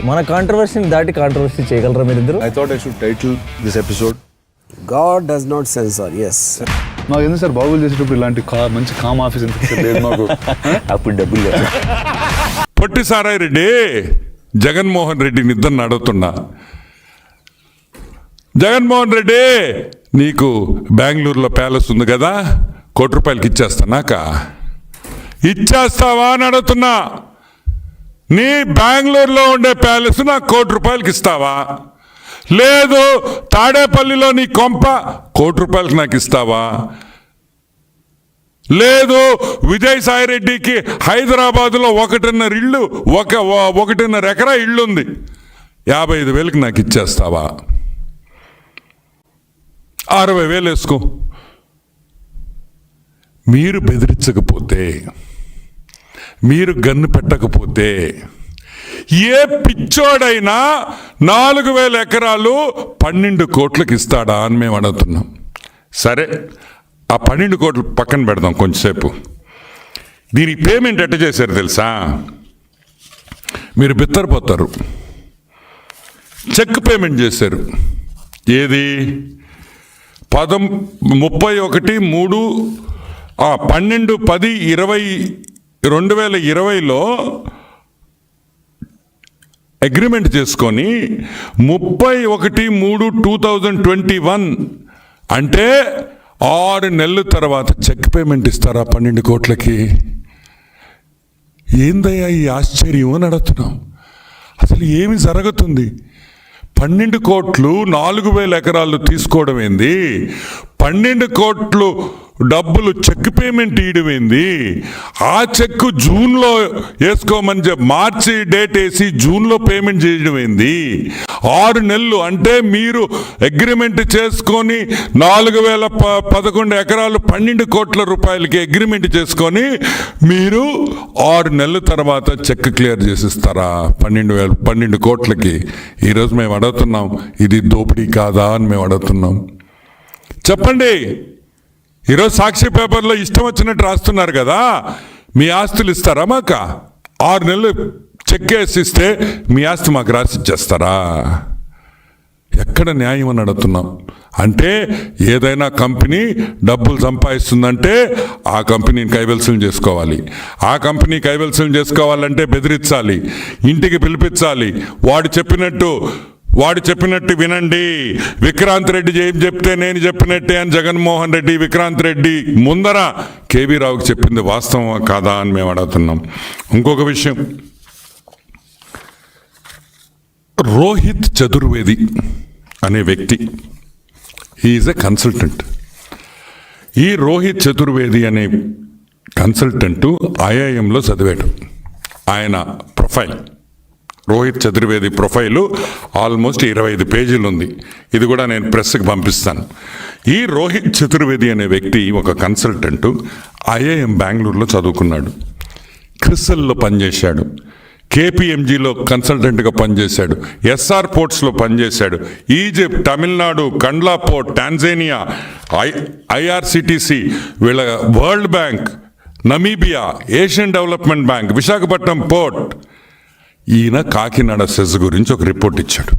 మన కాంట్రవర్సీని దాటి కాంట్రవర్సీ చేయగలరా మీరిద్దరు? I thought I should title this episode God does not censor. Yes. నాకు ఎందుకు సార్ బాబులు చేసేటప్పుడు ఇలాంటి మంచి కామ్ ఆఫీస్ ఎందుకు లేదు మాకు? అప్పుడు డబ్బులు లేదు. పొట్టి సారాయి రెడ్డి జగన్మోహన్ రెడ్డిని ఇద్దరిని అడుగుతున్నా. జగన్మోహన్ రెడ్డి, నీకు బెంగళూరులో ప్యాలెస్ ఉంది కదా, ₹1,00,00,000 ఇచ్చేస్తానాక ఇచ్చేస్తావా అని అడుగుతున్నా. నీ బెంగళూరులో ఉండే ప్యాలెస్ నాకు ₹1,00,00,000 ఇస్తావా? లేదు తాడేపల్లిలో నీ కొంప ₹1,00,00,000 నాకు ఇస్తావా? లేదు విజయసాయి రెడ్డికి హైదరాబాదులో 1.5 ఇళ్ళు 1.5 ఎకరా ఇళ్ళు ఉంది, 55,000 నాకు ఇచ్చేస్తావా? 60,000 వేసుకో. మీరు బెదిరించకపోతే, మీరు గన్ను పెట్టకపోతే ఏ పిచ్చోడైనా 4,000 ఎకరాలు 12 కోట్లకి ఇస్తాడా అని మేము అడుగుతున్నాం. సరే, ఆ 12 కోట్లు పక్కన పెడదాం కొంచెంసేపు. దీనికి పేమెంట్ ఎట్ట చేశారు తెలుసా? మీరు బిత్తరపోతారు. చెక్ పేమెంట్ చేశారు. ఏది? 2020 అగ్రిమెంట్ చేసుకొని 31/3/2021 అంటే 6 నెలల తర్వాత చెక్ పేమెంట్ ఇస్తారా 12 కోట్లకి? ఏందయ్యా ఈ ఆశ్చర్యం అని అడుగుతున్నాం. అసలు ఏమి జరుగుతుంది? 12 కోట్లు 4,000 ఎకరాలు తీసుకోవడం ఏంది? 12 కోట్లు డబ్బులు చెక్ పేమెంట్ ఇవ్వడం ఏంది? ఆ చెక్ జూన్లో వేసుకోమని మార్చి డేట్ వేసి జూన్లో పేమెంట్ చేయడం ఏంది? 6 నెలలు అంటే మీరు అగ్రిమెంట్ చేసుకొని 4,011 ఎకరాలు 12 కోట్ల రూపాయలకి అగ్రిమెంట్ చేసుకొని మీరు 6 నెలల తర్వాత చెక్ క్లియర్ చేసిస్తారా 12 కోట్లకి? ఈరోజు మేము అడుగుతున్నాం, ఇది దోపిడీ కాదా అని మేము అడుగుతున్నాం. చెప్పండి. ఈరోజు సాక్షి పేపర్లో ఇష్టం వచ్చినట్టు రాస్తున్నారు కదా, మీ ఆస్తులు ఇస్తారా మాకు? 6 నెలలు చెక్ వేసి ఇస్తే మీ ఆస్తి మాకు రాసి ఇచ్చేస్తారా? ఎక్కడ న్యాయం అని అడుగుతున్నాం. అంటే ఏదైనా కంపెనీ డబ్బులు సంపాదిస్తుందంటే ఆ కంపెనీని కైవల్సం చేసుకోవాలి. ఆ కంపెనీ కైవల్సం చేసుకోవాలంటే బెదిరించాలి, ఇంటికి పిలిపించాలి, వాడు చెప్పినట్టు వినండి. విక్రాంత్ రెడ్డి ఏం చెప్తే నేను చెప్పినట్టే అని జగన్మోహన్ రెడ్డి విక్రాంత్ రెడ్డి ముందర కేవీ రావుకి చెప్పింది వాస్తవమా కాదా అని మేము అడుగుతున్నాం. ఇంకొక విషయం, రోహిత్ చతుర్వేది అనే వ్యక్తి, హీఈస్ ఎ కన్సల్టెంట్. ఈ రోహిత్ చతుర్వేది అనే కన్సల్టెంట్ ఐఐఎంలో చదివాడు. ఆయన profile, Rohit Chaturvedi profile almost 25 పేజీలు ఉంది. ఇది కూడా నేను ప్రెస్కి పంపిస్తాను. ఈ రోహిత్ చతుర్వేది అనే వ్యక్తి ఒక కన్సల్టెంట్, ఐఐఎం బెంగళూరులో చదువుకున్నాడు, క్రిసల్లో పనిచేశాడు, కేపీఎంజీలో కన్సల్టెంట్గా పనిచేశాడు, ఎస్ఆర్ పోర్ట్స్లో పనిచేశాడు, Egypt, Tamil Nadu, Kandla port, Tanzania, IRCTC, వీళ్ళ world bank, Namibia, Asian development bank, Visakhapatnam port. ఈయన కాకినాడ సెజ్ గురించి ఒక రిపోర్ట్ ఇచ్చాడు.